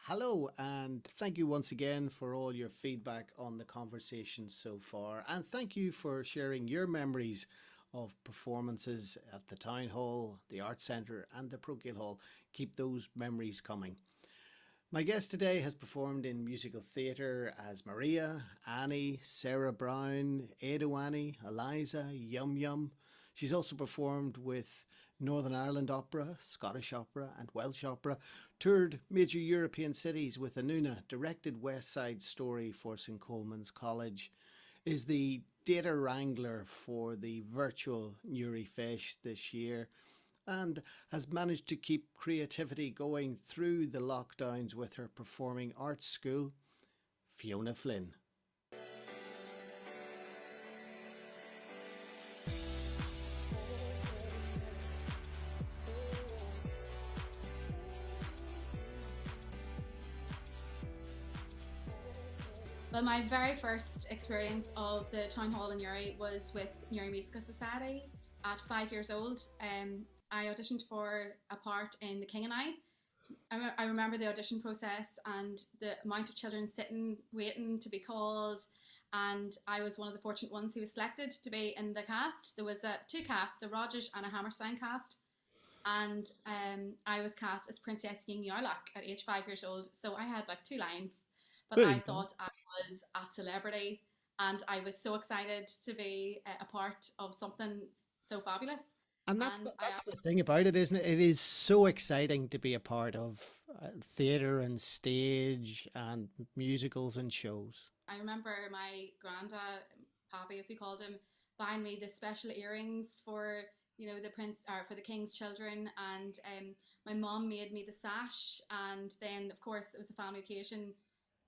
Hello, and thank you once again for all your feedback on the conversation so far. And thank you for sharing your memories of performances at the Town Hall, the Arts Centre, and the Parochial Hall. Keep those memories coming. My guest today has performed in musical theatre as Maria, Annie, Sarah Brown, Ada Annie, Eliza, Yum Yum. She's also performed with Northern Ireland Opera, Scottish Opera, and Welsh Opera, toured major European cities with Anuna, directed West Side Story for St Coleman's College, is the data wrangler for the virtual Newry Feis this year, and has managed to keep creativity going through the lockdowns with her performing arts school, Fiona Flynn. Well, my very first experience of the Town Hall in Newry was with Newry Musical Society at 5 years old. I auditioned for a part in The King and I remember the audition process and the amount of children sitting, waiting to be called. And I was one of the fortunate ones who was selected to be in the cast. There was two casts, a Rogers and a Hammerstein cast. And I was cast as Princess King Yarlach at age 5 years old. So I had like two lines, but There I you go. thought I was a celebrity and I was so excited to be a part of something so fabulous. And And that's the thing about it, isn't it? It is so exciting to be a part of theatre and stage and musicals and shows. I remember my granddad, Pappy as we called him, buying me the special earrings for the prince or for the king's children, and my mom made me the sash, and then of course it was a family occasion,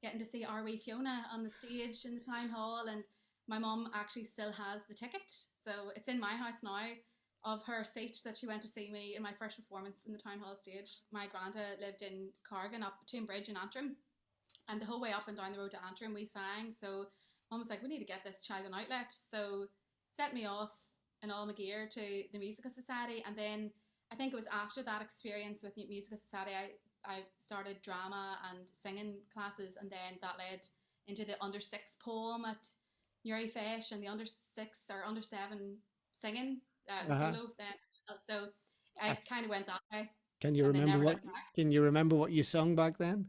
getting to see our wee Fiona on the stage in the town hall, and my mom actually still has the ticket, so it's in my house now of her seat that she went to see me in my first performance in the town hall stage. My granda lived in Cargan up Toon Bridge in Antrim, and the whole way up and down the road to Antrim, we sang. So mum was like, we need to get this child an outlet. So sent me off in all my gear to the Musical Society. And then I think it was after that experience with the Musical Society, I started drama and singing classes. And then that led into the under six poem at Newry Feis and the under six or under seven singing, the Uh-huh. solo then. So Uh, I kind of went that way Can you and then remember never what looked back. can you remember what you sung back then?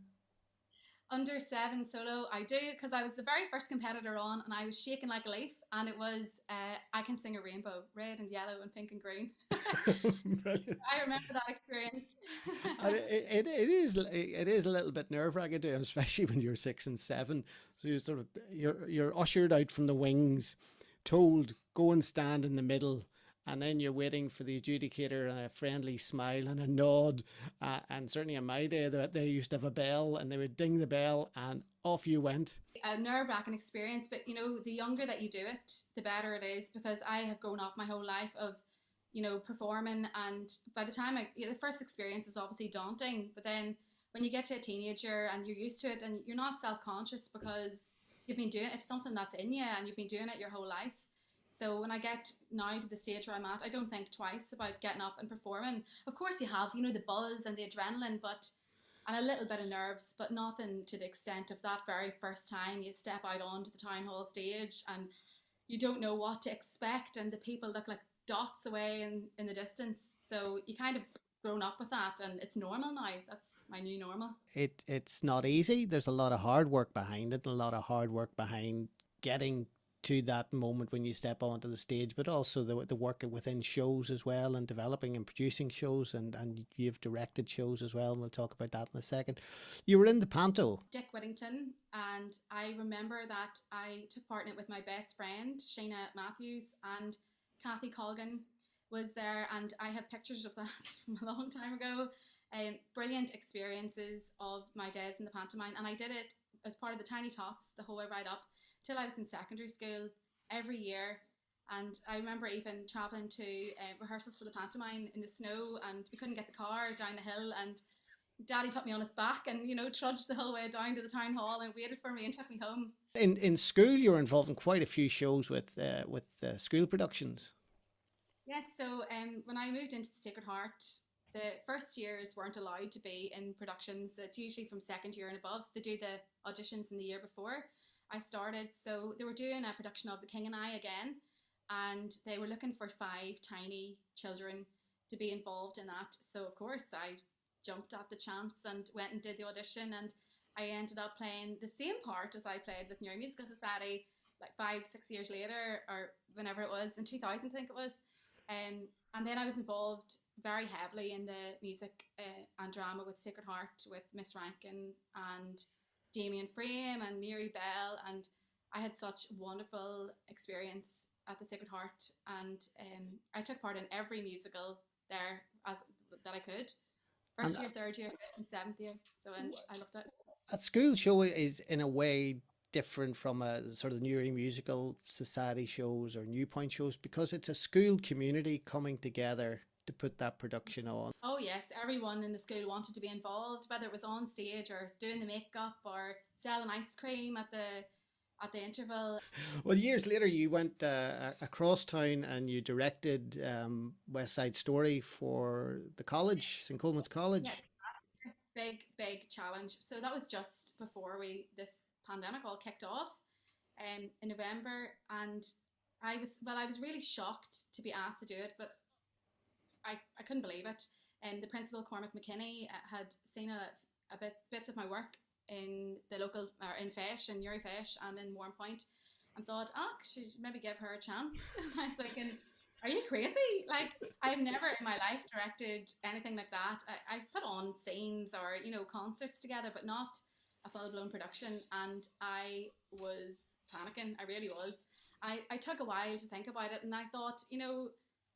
Under seven solo, I do, because I was the very first competitor on and I was shaking like a leaf, and it was I Can Sing a Rainbow, red and yellow and pink and green. Brilliant. I remember that experience. And it is a little bit nerve-wracking too, especially when you're 6 and 7. So you're ushered out from the wings, told go and stand in the middle, and then you're waiting for the adjudicator and a friendly smile and a nod. And certainly in my day, they used to have a bell, and they would ding the bell, and off you went. A nerve-wracking experience, but the younger that you do it, the better it is, because I have grown up my whole life of performing, and by the time the first experience is obviously daunting, but then when you get to a teenager and you're used to it and you're not self-conscious because you've been doing it's something that's in you and you've been doing it your whole life. So when I get now to the stage where I'm at, I don't think twice about getting up and performing. Of course you have the buzz and the adrenaline, but and a little bit of nerves, but nothing to the extent of that very first time you step out onto the town hall stage and you don't know what to expect, and the people look like dots away in the distance. So you kind of grown up with that, and it's normal now. That's my new normal. It's not easy. There's a lot of hard work behind it, and a lot of hard work behind getting to that moment when you step onto the stage, but also the work within shows as well, and developing and producing shows, and you've directed shows as well, and we'll talk about that in a second. You were in the panto. Dick Whittington, and I remember that I took part in it with my best friend Sheena Matthews, and Kathy Colgan was there, and I have pictures of that from a long time ago. Brilliant experiences of my days in the pantomime, and I did it as part of the Tiny Tots the whole way right up till I was in secondary school every year. And I remember even travelling to rehearsals for the pantomime in the snow, and we couldn't get the car down the hill, and Daddy put me on its back and trudged the whole way down to the town hall and waited for me and took me home. In school, you were involved in quite a few shows with school productions. Yes, so when I moved into the Sacred Heart the first years weren't allowed to be in productions. It's usually from second year and above. They do the auditions in the year before I started. So they were doing a production of The King and I again, and they were looking for five tiny children to be involved in that. So of course I jumped at the chance and went and did the audition, and I ended up playing the same part as I played with Newry Musical Society like 5, 6 years later, or whenever it was, in 2000 I think it was. And then I was involved very heavily in the music and drama with Sacred Heart, with Miss Rankin and Damien Frame and Mary Bell, and I had such wonderful experience at the Sacred Heart, and I took part in every musical there as that I could. And First year, third year, and seventh year. So, and I loved it. a school show is in a way different from a sort of Newry Musical Society shows or New Point shows because it's a school community coming together to put that production on. Oh yes, everyone in the school wanted to be involved, whether it was on stage or doing the makeup or selling ice cream at the interval. Well, years later, you went across town and you directed West Side Story for the college, St. Coleman's Yeah, College. big challenge. So that was just before we this pandemic all kicked off, in November, and I was really shocked to be asked to do it, but I couldn't believe it. And the principal Cormac McKinney had seen bits of my work in the local or in Feis, in Newry Feis, and in Warrenpoint, and thought, oh, I should maybe give her a chance. I was thinking, are you crazy? Like, I've never in my life directed anything like that. I put on scenes or concerts together, but not a full blown production. And I was panicking. I really was. I took a while to think about it, and I thought,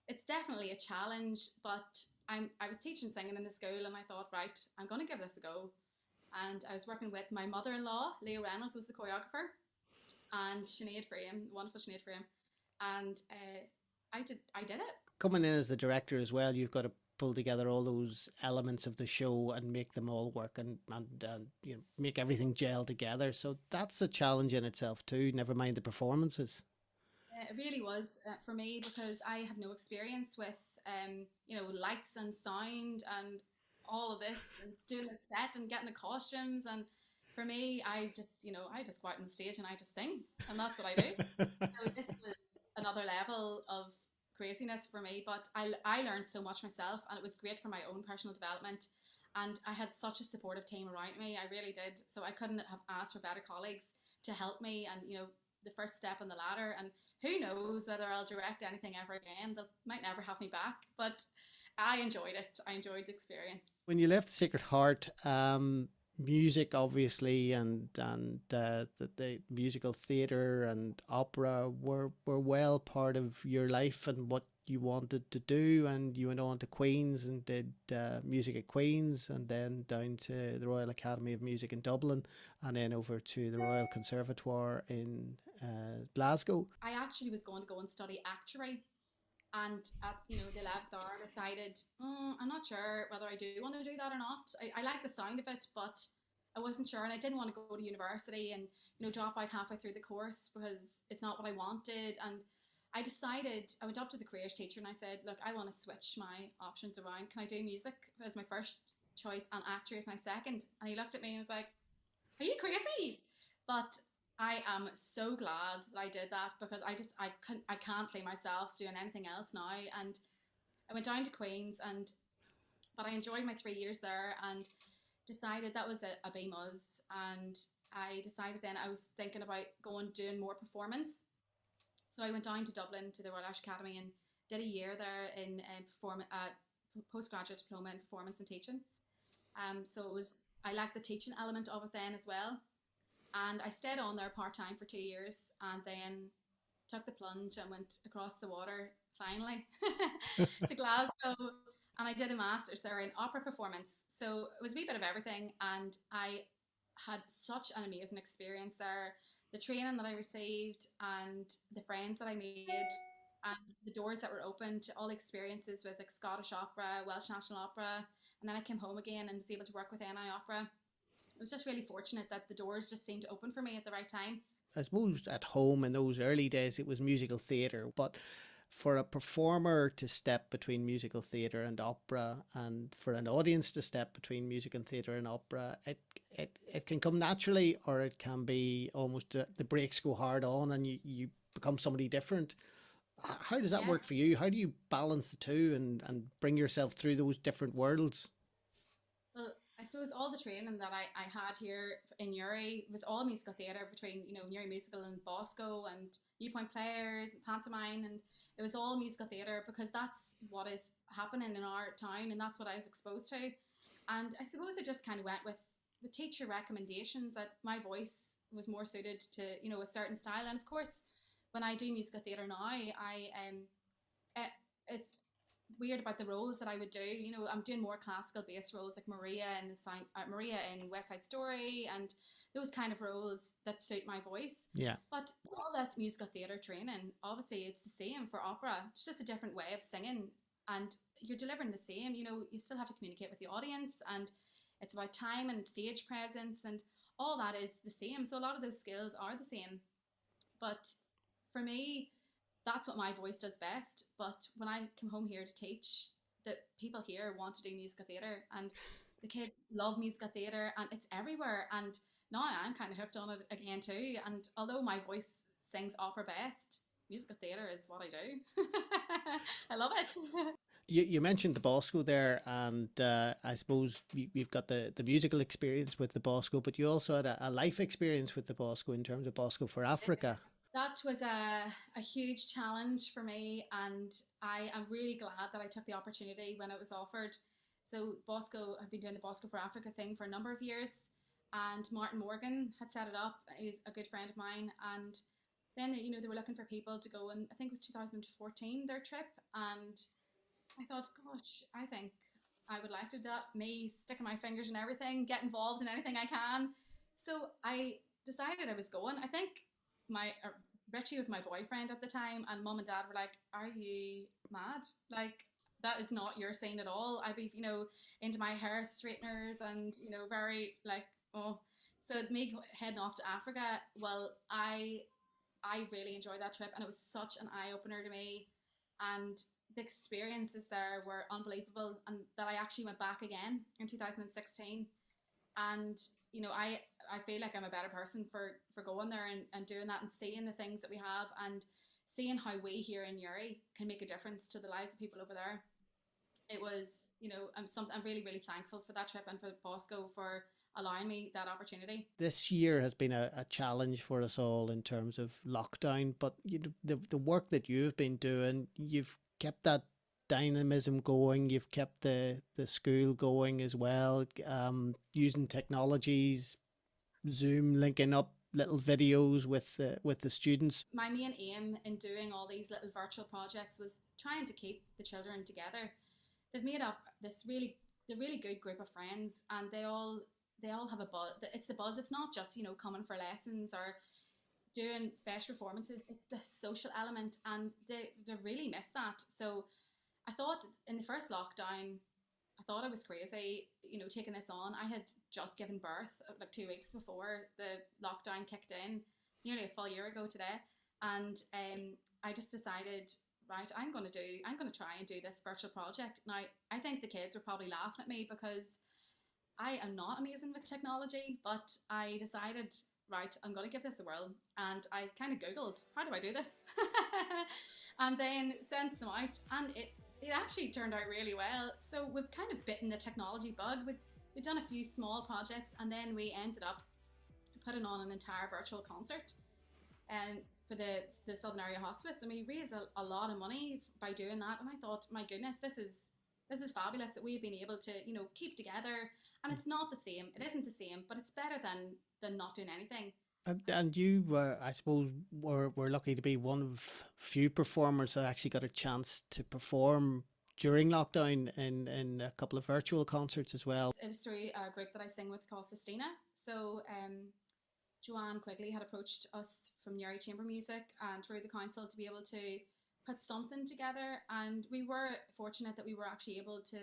it's definitely a challenge, but I was teaching singing in the school, and I thought, right, I'm going to give this a go. And I was working with my mother-in-law, Leo Reynolds was the choreographer, and Sinead Frame, wonderful Sinead Frame, and I did it. Coming in as the director as well, you've got to pull together all those elements of the show and make them all work and make everything gel together. So that's a challenge in itself too. Never mind the performances. It really was for me because I have no experience with lights and sound and all of this and doing the set and getting the costumes, and for me I just go out on the stage and I just sing, and that's what I do. So this was another level of craziness for me, but I learned so much myself, and it was great for my own personal development, and I had such a supportive team around me. I really did. So I couldn't have asked for better colleagues to help me, and the first step on the ladder. And who knows whether I'll direct anything ever again. They might never have me back, but I enjoyed it. I enjoyed the experience. When you left Sacred Heart, music obviously and the musical theatre and opera were well part of your life and what you wanted to do, and you went on to Queen's and did music at Queen's, and then down to the Royal Academy of Music in Dublin, and then over to the Royal Conservatoire in Glasgow. I actually was going to go and study actuary, and at the 11th hour I decided, I'm not sure whether I do want to do that or not. I like the sound of it, but I wasn't sure, and I didn't want to go to university and drop out halfway through the course because it's not what I wanted. And I went up to the careers teacher and I said, look, I want to switch my options around. Can I do music as my first choice and actor as my second? And he looked at me and was like, are you crazy? But I am so glad that I did that because I can't see myself doing anything else now. And I went down to Queen's, but I enjoyed my 3 years there and decided that was a B Mus, and I decided then I was thinking about doing more performance. So I went down to Dublin to the Royal Irish Academy and did a year there in postgraduate diploma in performance and teaching. So I liked the teaching element of it then as well. And I stayed on there part-time for 2 years and then took the plunge and went across the water finally to Glasgow. And I did a master's there in opera performance. So it was a wee bit of everything. And I had such an amazing experience there. The training that I received and the friends that I made and the doors that were opened to all the experiences with like Scottish opera, Welsh National Opera. And then I came home again and was able to work with NI Opera. I was just really fortunate that the doors just seemed to open for me at the right time. I suppose at home in those early days it was musical theatre, but for a performer to step between musical theatre and opera, and for an audience to step between music and theatre and opera, it can come naturally, or it can be almost the brakes go hard on and you become somebody different. How does that Yeah. work for you? How do you balance the two and bring yourself through those different worlds? Well, I suppose all the training that I had here in Newry was all musical theatre between, Newry Musical and Bosco and New Point Players and Pantomime. And it was all musical theatre because that's what is happening in our town and that's what I was exposed to. And I suppose it just kind of went with the teacher recommendations that my voice was more suited to, a certain style. And of course, when I do musical theatre now, it, it's weird about the roles that I would do. I'm doing more classical based roles like Maria in West Side Story, and those kind of roles that suit my voice. Yeah. But all that musical theatre training, obviously, it's the same for opera. It's just a different way of singing, and you're delivering the same. You still have to communicate with the audience, and it's about time and stage presence, and all that is the same. So a lot of those skills are the same. But for me, that's what my voice does best. But when I come home here to teach, the people here want to do musical theatre and the kids love musical theatre and it's everywhere. And now I'm kind of hooked on it again too. And although my voice sings opera best, musical theatre is what I do. I love it. You mentioned the Bosco there, and I suppose you've got the musical experience with the Bosco, but you also had a life experience with the Bosco in terms of Bosco for Africa. That was a huge challenge for me, and I am really glad that I took the opportunity when it was offered. So Bosco, I've been doing the Bosco for Africa thing for a number of years, and Martin Morgan had set it up. He's a good friend of mine, and then they were looking for people to go, and I think it was 2014 their trip, and I thought, gosh, I think I would like to do that. Me sticking my fingers in everything, get involved in anything I can. So I decided I was going. I think my Richie was my boyfriend at the time, and mum and dad were like, "Are you mad? Like that is not your scene at all." I'd be, into my hair straighteners and very like oh. So me heading off to Africa. Well, I really enjoyed that trip, and it was such an eye opener to me, and the experiences there were unbelievable, and that I actually went back again in 2016, and I feel like I'm a better person for going there and doing that and seeing the things that we have and seeing how we here in Newry can make a difference to the lives of people over there. It was, I'm really really thankful for that trip and for Bosco for allowing me that opportunity. This year has been a challenge for us all in terms of lockdown, but the work that you've been doing, you've kept that dynamism going. You've kept the school going as well, using technologies, Zoom, linking up little videos with the students. My main aim in doing all these little virtual projects was trying to keep the children together. They've made up this really good group of friends, and they all have a buzz. It's the buzz. It's not just coming for lessons or doing best performances. It's the social element, and they really miss that. So I thought in the first lockdown, I thought I was crazy, taking this on. I had just given birth like 2 weeks before the lockdown kicked in, nearly a full year ago today, and I just decided, right, I'm going to try and do this virtual project. Now, I think the kids were probably laughing at me because I am not amazing with technology, but I decided, right, I'm going to give this a whirl. And I kind of Googled, how do I do this? And then sent them out, and it actually turned out really well. So we've kind of bitten the technology bug. We've done a few small projects, and then we ended up putting on an entire virtual concert and for the Southern Area Hospice, and we raised a lot of money by doing that. And I thought, my goodness, this is fabulous that we've been able to keep together. And it's not the same. It isn't the same, but it's better than not doing anything. And you were, I suppose, were lucky to be one of few performers that actually got a chance to perform during lockdown in a couple of virtual concerts as well. It was through a group that I sing with called Sistina. So Joanne Quigley had approached us from Newry Chamber Music and through the council to be able to put something together, and we were fortunate that we were actually able to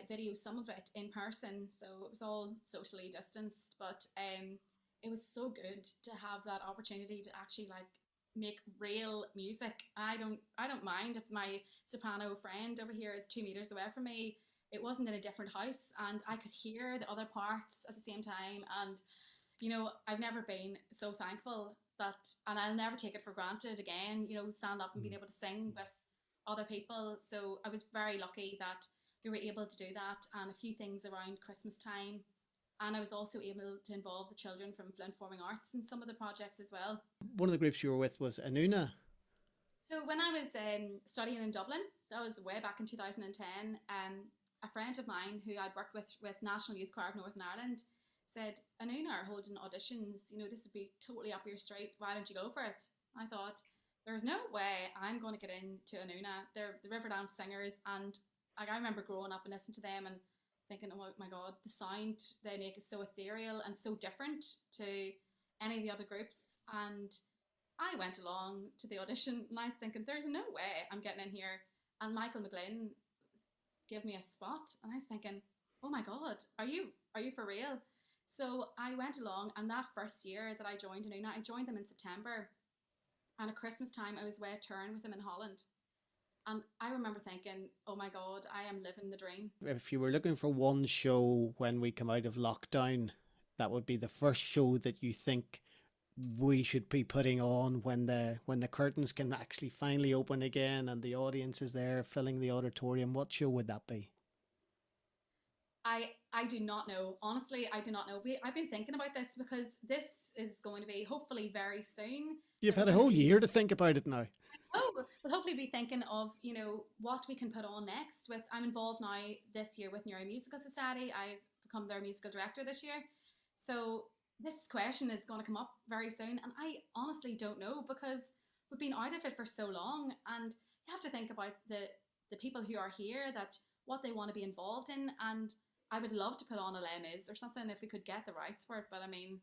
video some of it in person, so it was all socially distanced, but it was so good to have that opportunity to actually like make real music. I don't mind if my soprano friend over here is 2 meters away from me. It wasn't in a different house, and I could hear the other parts at the same time. And I've never been so thankful that, and I'll never take it for granted again. Stand up and being able to sing with other people. So I was very lucky that we were able to do that, and a few things around Christmas time. And I was also able to involve the children from Flint Performing Arts in some of the projects as well. One of the groups you were with was Anuna. So when I was studying in Dublin, that was way back in 2010, a friend of mine who I'd worked with National Youth Choir of Northern Ireland said, Anuna are holding auditions, this would be totally up your street, why don't you go for it? I thought, there's no way I'm going to get into Anuna. They're the Riverdance singers, and I remember growing up and listening to them and thinking, oh my God, the sound they make is so ethereal and so different to any of the other groups. And I went along to the audition and I was thinking, there's no way I'm getting in here. And Michael McGlynn gave me a spot, and I was thinking, oh my God, are you for real? So I went along, and that first year that I joined Anuna, I joined them in September. And at Christmas time, I was away at Turn with them in Holland. And I remember thinking, oh my God, I am living the dream. If you were looking for one show when we come out of lockdown, that would be the first show that you think we should be putting on when the curtains can actually finally open again and the audience is there filling the auditorium. What show would that be? I do not know. Honestly, I do not know. I've been thinking about this because this is going to be hopefully very soon. You've had a whole year to think about it now. Oh, we'll hopefully be thinking of, what we can put on next. I'm involved now this year with Newry Musical Society. I've become their musical director this year. So this question is going to come up very soon. And I honestly don't know because we've been out of it for so long. And you have to think about the people who are here, that what they want to be involved in. And I would love to put on a Les Mis or something if we could get the rights for it. But I mean,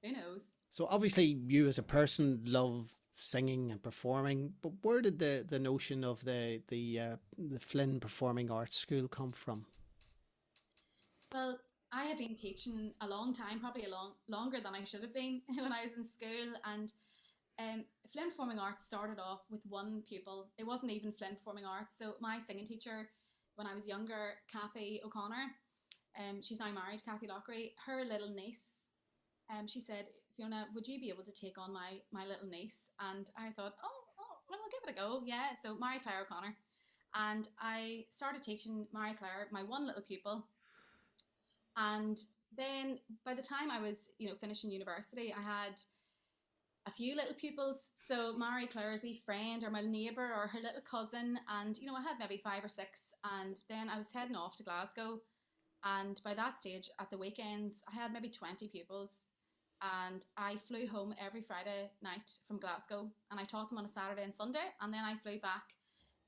who knows? So obviously you as a person love singing and performing, but where did the notion of the Flynn Performing Arts School come from? Well, I have been teaching a long time, probably longer than I should have been when I was in school. And Flynn Performing Arts started off with one pupil. It wasn't even Flynn Performing Arts. So my singing teacher, when I was younger, Kathy O'Connor, she's now married, Kathy Lockery, her little niece, she said, Fiona, would you be able to take on my little niece? And I thought, well, I'll give it a go. Yeah. So Mary Claire O'Connor. And I started teaching Mary Claire, my one little pupil. And then by the time I was, finishing university, I had a few little pupils. So Mary Claire's wee friend or my neighbour or her little cousin. And, I had maybe 5 or 6. And then I was heading off to Glasgow. And by that stage, at the weekends, I had maybe 20 pupils. And I flew home every Friday night from Glasgow. And I taught them on a Saturday and Sunday. And then I flew back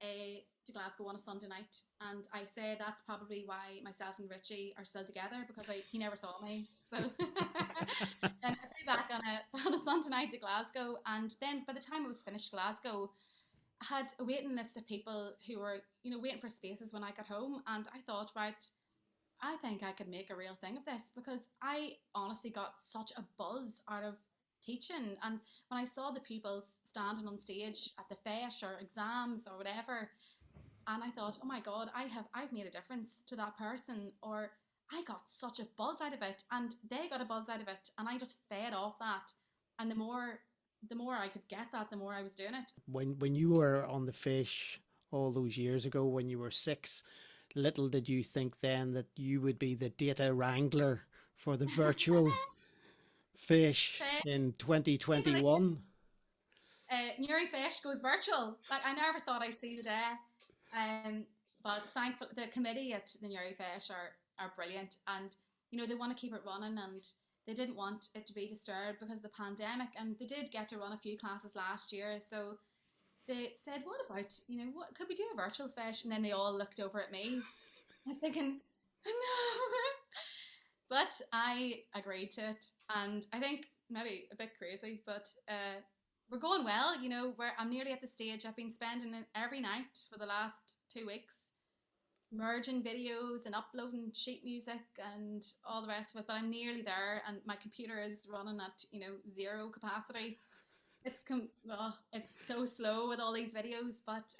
to Glasgow on a Sunday night. And I say that's probably why myself and Richie are still together, because he never saw me. So and I flew back on a Sunday night to Glasgow. And then by the time I was finished Glasgow, I had a waiting list of people who were, waiting for spaces when I got home. And I thought, right, I think I could make a real thing of this, because I honestly got such a buzz out of teaching. And when I saw the pupils standing on stage at the feis or exams or whatever, and I thought, oh my God, I've made a difference to that person, or I got such a buzz out of it and they got a buzz out of it, and I just fed off that. And the more I could get that, the more I was doing it. When you were on the fish all those years ago, when you were 6, little did you think then that you would be the data wrangler for the virtual fish in 2021. Newry Fish goes virtual. Like, I never thought I'd see the day. But thankfully, the committee at the Newry Fish are brilliant, and they want to keep it running, and they didn't want it to be disturbed because of the pandemic, and they did get to run a few classes last year. So they said, what about, what could we do a virtual fish? And then they all looked over at me. I was thinking, no. But I agreed to it. And I think maybe a bit crazy, but we're going well. I'm nearly at the stage. I've been spending it every night for the last 2 weeks, merging videos and uploading sheet music and all the rest of it. But I'm nearly there, and my computer is running at, 0 capacity. it's so slow with all these videos, but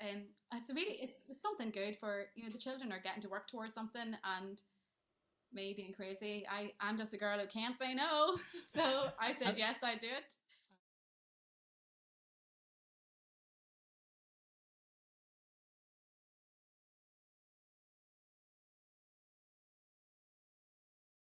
it's something good for the children are getting to work towards something, and me being crazy, I'm just a girl who can't say no, so I said And yes, I do it.